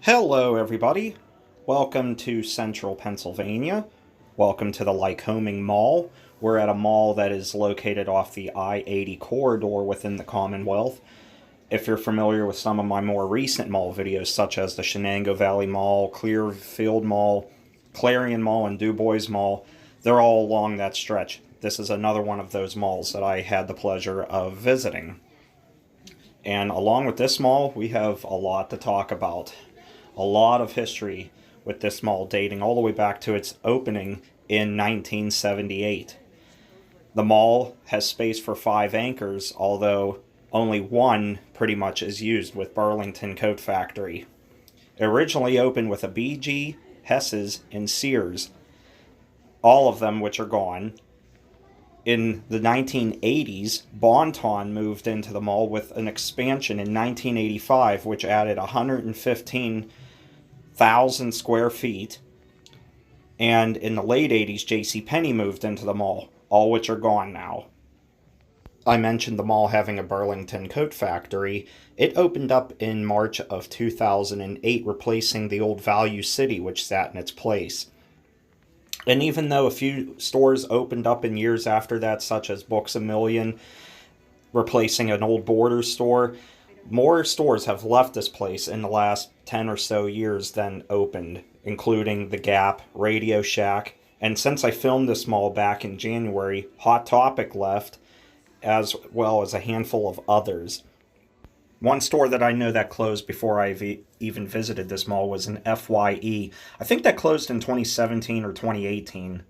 Hello, everybody. Welcome to Central Pennsylvania. Welcome to the Lycoming Mall. We're at a mall that is located off the I-80 corridor within the Commonwealth. If you're familiar with some of my more recent mall videos, such as the Shenango Valley Mall, Clearfield Mall, Clarion Mall, and Du Bois Mall, they're all along that stretch. This is another one of those malls that I had the pleasure of visiting. And along with this mall, we have a lot to talk about. A lot of history with this mall, dating all the way back to its opening in 1978. The mall has space for 5 anchors, although only one pretty much is used, with Burlington Coat Factory. It originally opened with a BG, Hess's, and Sears, all of them which are gone. In the 1980s, Bon-Ton moved into the mall with an expansion in 1985, which added 115,000 square feet. And in the late 80s, JCPenney moved into the mall, all which are gone now. I mentioned the mall having a Burlington Coat Factory. It opened up in March of 2008, replacing the old Value City, which sat in its place. And even though a few stores opened up in years after that, such as Books A Million, replacing an old Borders store, more stores have left this place in the last 10 or so years than opened, including The Gap, Radio Shack, and since I filmed this mall back in January, Hot Topic left, as well as a handful of others. One store that I know that closed before I even visited this mall was an FYE. I think that closed in 2017 or 2018.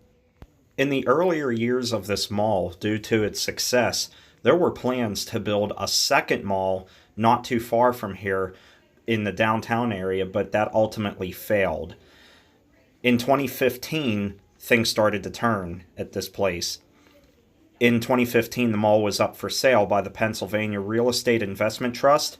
In the earlier years of this mall, due to its success, there were plans to build a second mall not too far from here in the downtown area, but that ultimately failed. In 2015, things started to turn at this place. In 2015, the mall was up for sale by the Pennsylvania Real Estate Investment Trust,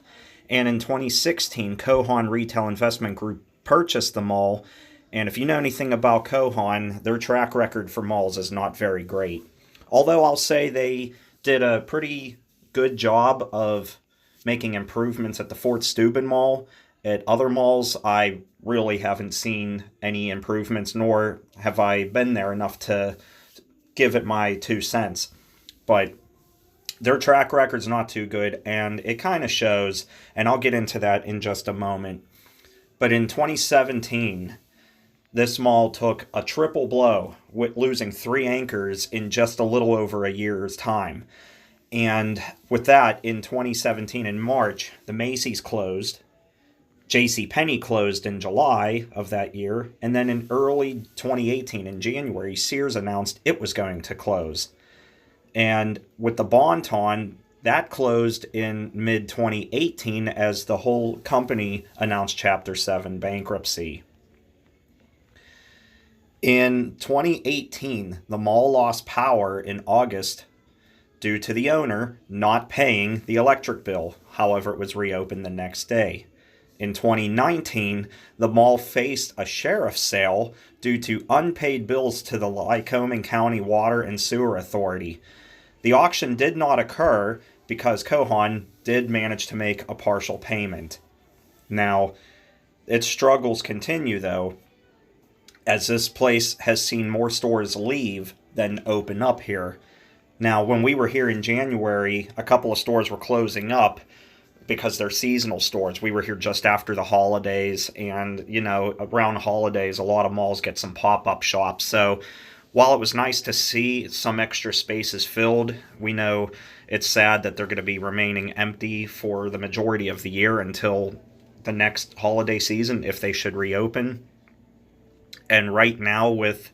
and in 2016, Cohan Retail Investment Group purchased the mall, and if you know anything about Cohan, their track record for malls is not very great. Although I'll say they did a pretty good job of making improvements at the Fort Steuben Mall. At other malls, I really haven't seen any improvements, nor have I been there enough to give it my 2 cents. But their track record's not too good, and it kind of shows, and I'll get into that in just a moment. But in 2017, this mall took a triple blow, with losing 3 anchors in just a little over a year's time. And with that, in 2017, in March, the Macy's closed, JCPenney closed in July of that year, and then in early 2018, in January, Sears announced it was going to close. And with the Bon-Ton, that closed in mid-2018 as the whole company announced Chapter 7 bankruptcy. In 2018, the mall lost power in August due to the owner not paying the electric bill. However, it was reopened the next day. In 2019, the mall faced a sheriff's sale due to unpaid bills to the Lycoming County Water and Sewer Authority. The auction did not occur because Cohan did manage to make a partial payment. Now, its struggles continue, though, as this place has seen more stores leave than open up here. Now, when we were here in January, a couple of stores were closing up because they're seasonal stores. We were here just after the holidays, and, around holidays, a lot of malls get some pop-up shops. So while it was nice to see some extra spaces filled, we know it's sad that they're going to be remaining empty for the majority of the year until the next holiday season, if they should reopen. And right now, with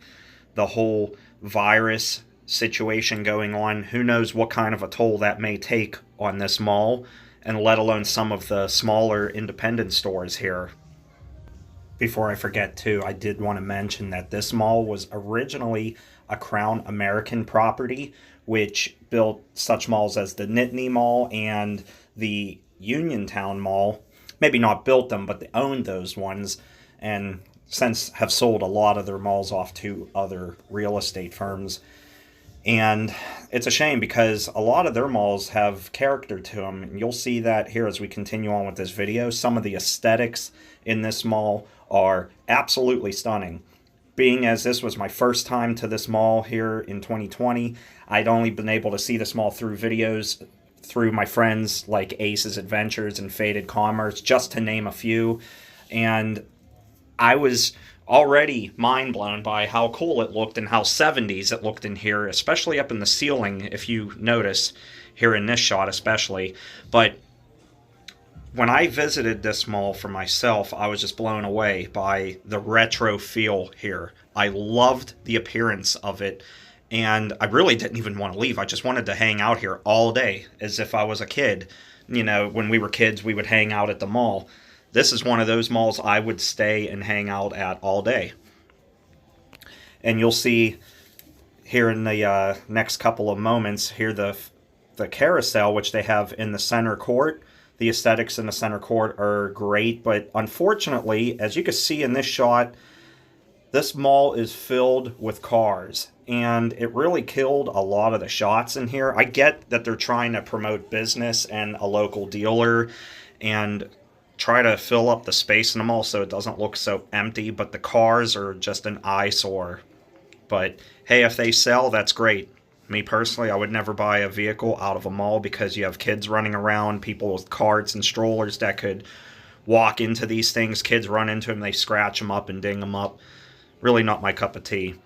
the whole virus situation going on, who knows what kind of a toll that may take on this mall, and let alone some of the smaller independent stores here. Before I forget, too, I did want to mention that this mall was originally a Crown American property, which built such malls as the Nittany Mall and the Uniontown Mall. Maybe not built them, but they owned those ones, and since have sold a lot of their malls off to other real estate firms. And it's a shame because a lot of their malls have character to them. And you'll see that here as we continue on with this video. Some of the aesthetics in this mall are absolutely stunning. Being as this was my first time to this mall here in 2020, I'd only been able to see this mall through videos through my friends like Ace's Adventures and Faded Commerce, just to name a few. And I was already mind blown by how cool it looked and how 70s it looked in here, especially up in the ceiling, if you notice here in this shot especially. But when I visited this mall for myself, I was just blown away by the retro feel here. I loved the appearance of it, and I really didn't even want to leave. I just wanted to hang out here all day as if I was a kid. You know, when we were kids, we would hang out at the mall. This is one of those malls I would stay and hang out at all day. And you'll see here in the next couple of moments here the carousel, which they have in the center court. The aesthetics in the center court are great, but unfortunately, as you can see in this shot, this mall is filled with cars, and it really killed a lot of the shots in here. I get that they're trying to promote business and a local dealer and try to fill up the space in the mall so it doesn't look so empty, but the cars are just an eyesore. But hey, if they sell, that's great. Me personally, I would never buy a vehicle out of a mall because you have kids running around, people with carts and strollers that could walk into these things. Kids run into them, they scratch them up and ding them up. Really not my cup of tea.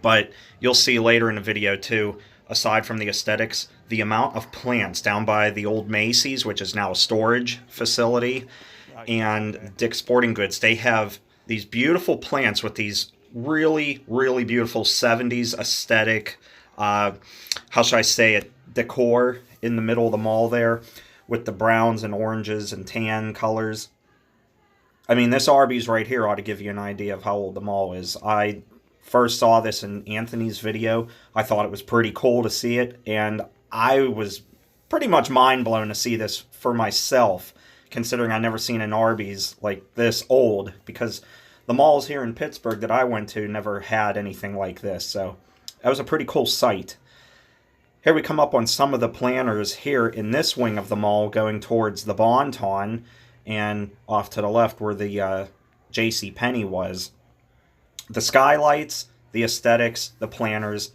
But you'll see later in the video too, aside from the aesthetics, the amount of plants down by the old Macy's, which is now a storage facility, and Dick's Sporting Goods, they have these beautiful plants with these really, really beautiful 70s aesthetic, how should I say it, decor in the middle of the mall there with the browns and oranges and tan colors. I mean, this Arby's right here ought to give you an idea of how old the mall is. I first saw this in Anthony's video. I thought it was pretty cool to see it, and I was pretty much mind blown to see this for myself, considering I've never seen an Arby's like this old, because the malls here in Pittsburgh that I went to never had anything like this. So that was a pretty cool sight. Here we come up on some of the planters here in this wing of the mall going towards the Bon-Ton, and off to the left where the J.C. Penney was. The skylights, the aesthetics, the planters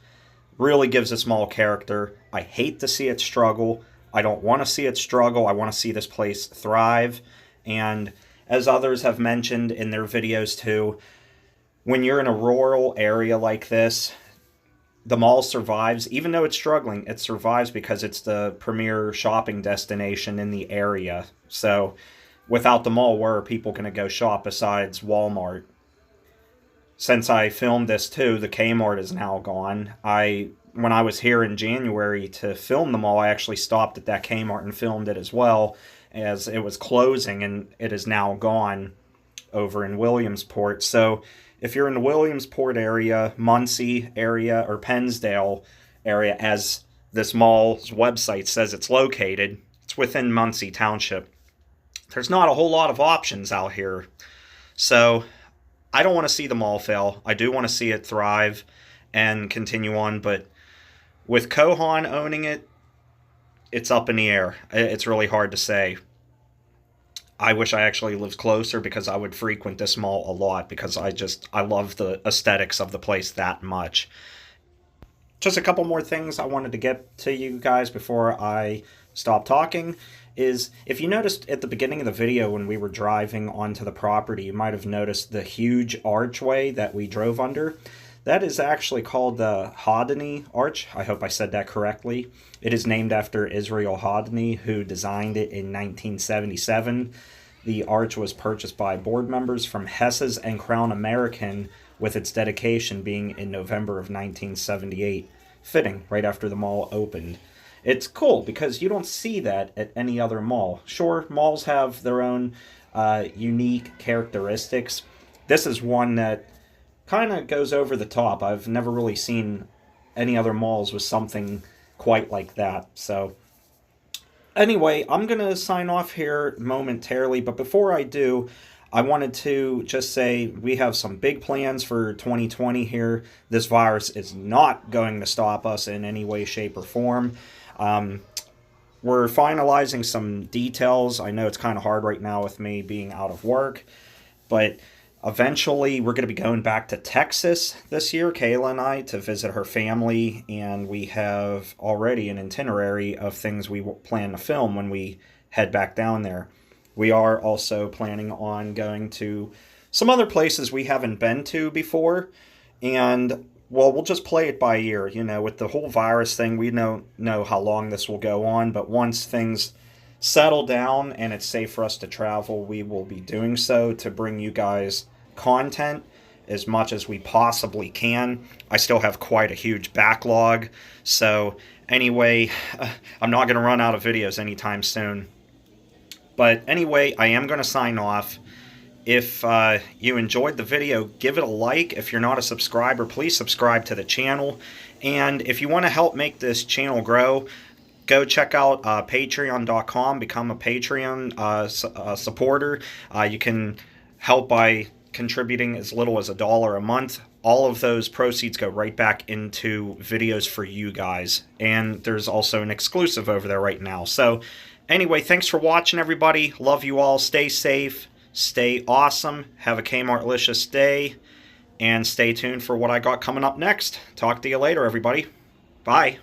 really gives this mall character. I hate to see it struggle. I don't want to see it struggle. I want to see this place thrive. And as others have mentioned in their videos too, when you're in a rural area like this, the mall survives. Even though it's struggling, it survives because it's the premier shopping destination in the area. So without the mall, where are people going to go shop besides Walmart? Since I filmed this too, the Kmart is now gone. When I was here in January to film the mall, I actually stopped at that Kmart and filmed it as well, as it was closing, and it is now gone over in Williamsport. So if you're in the Williamsport area, Muncy area, or Pennsdale area, as this mall's website says it's located, it's within Muncy Township. There's not a whole lot of options out here. So I don't want to see the mall fail. I do want to see it thrive and continue on, but with Kohan owning it, it's up in the air. It's really hard to say. I wish I actually lived closer because I would frequent this mall a lot because I love the aesthetics of the place that much. Just a couple more things I wanted to get to you guys before I stop talking is, if you noticed at the beginning of the video when we were driving onto the property, you might have noticed the huge archway that we drove under. That is actually called the Haddon Arch. I hope I said that correctly. It is named after Israel Haddon, who designed it in 1977. The arch was purchased by board members from Hess's and Crown American, with its dedication being in November of 1978, fitting right after the mall opened. It's cool because you don't see that at any other mall. Sure, malls have their own unique characteristics. This is one that kind of goes over the top. I've never really seen any other malls with something quite like that. So anyway, I'm going to sign off here momentarily, but before I do, I wanted to just say we have some big plans for 2020 here. This virus is not going to stop us in any way, shape, or form. We're finalizing some details. I know it's kind of hard right now with me being out of work, but eventually we're going to be going back to Texas this year, Kayla and I, to visit her family, and we have already an itinerary of things we plan to film when we head back down there. We are also planning on going to some other places we haven't been to before, and well, we'll just play it by ear. You know, with the whole virus thing, we don't know how long this will go on, but once things settle down and it's safe for us to travel, we will be doing so to bring you guys content as much as we possibly can. I still have quite a huge backlog, so anyway, I'm not going to run out of videos anytime soon. But anyway, I am going to sign off. If you enjoyed the video, give it a like. If you're not a subscriber, please subscribe to the channel. And if you want to help make this channel grow, go check out patreon.com, become a Patreon supporter. You can help by contributing as little as $1 a month. All of those proceeds go right back into videos for you guys. And there's also an exclusive over there right now. So anyway, thanks for watching, everybody. Love you all. Stay safe. Stay awesome. Have a Kmartlicious day. And stay tuned for what I got coming up next. Talk to you later, everybody. Bye.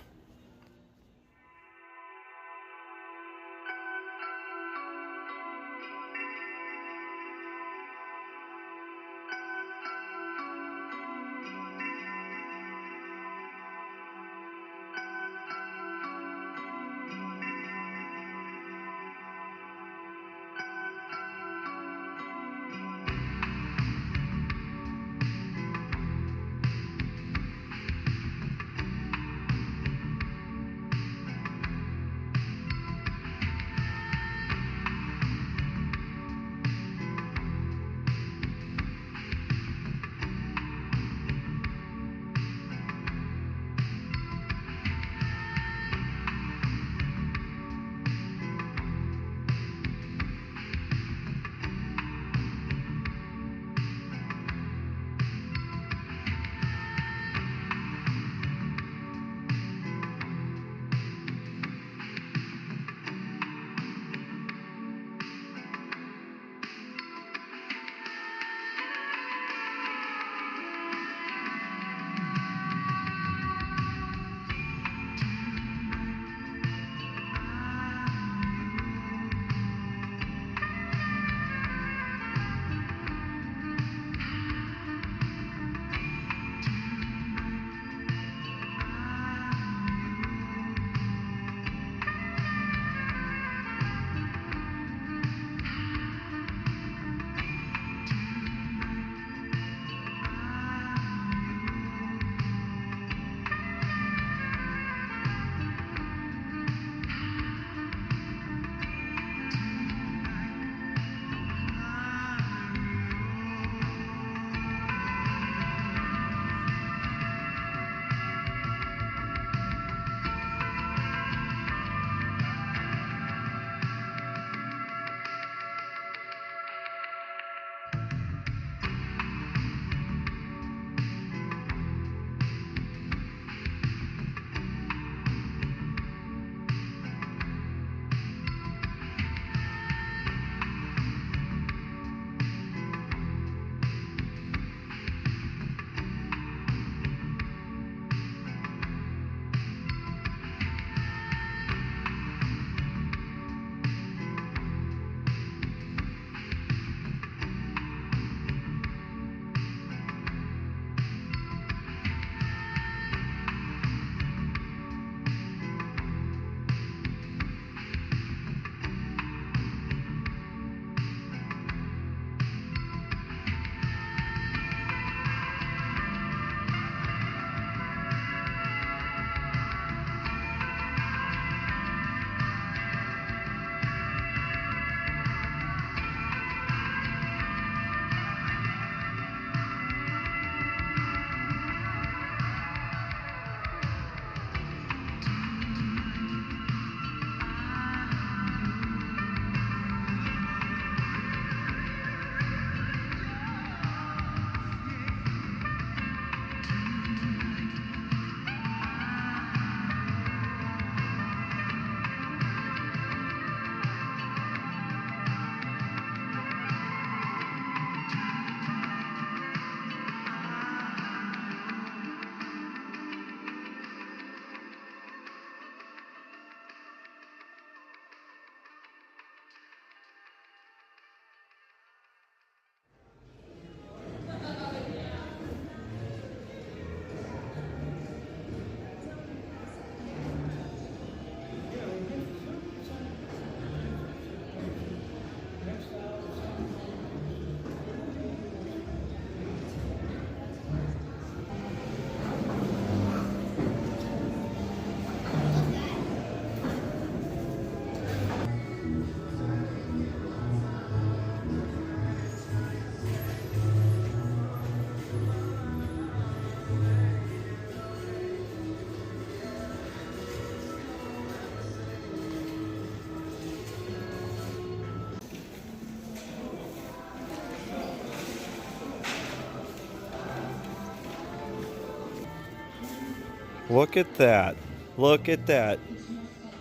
Look at that. Look at that.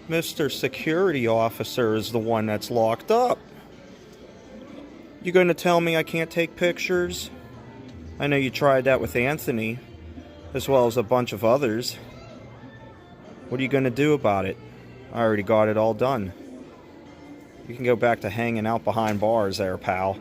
Mr. Security Officer is the one that's locked up. You going to tell me I can't take pictures? I know you tried that with Anthony, as well as a bunch of others. What are you going to do about it? I already got it all done. You can go back to hanging out behind bars there, pal.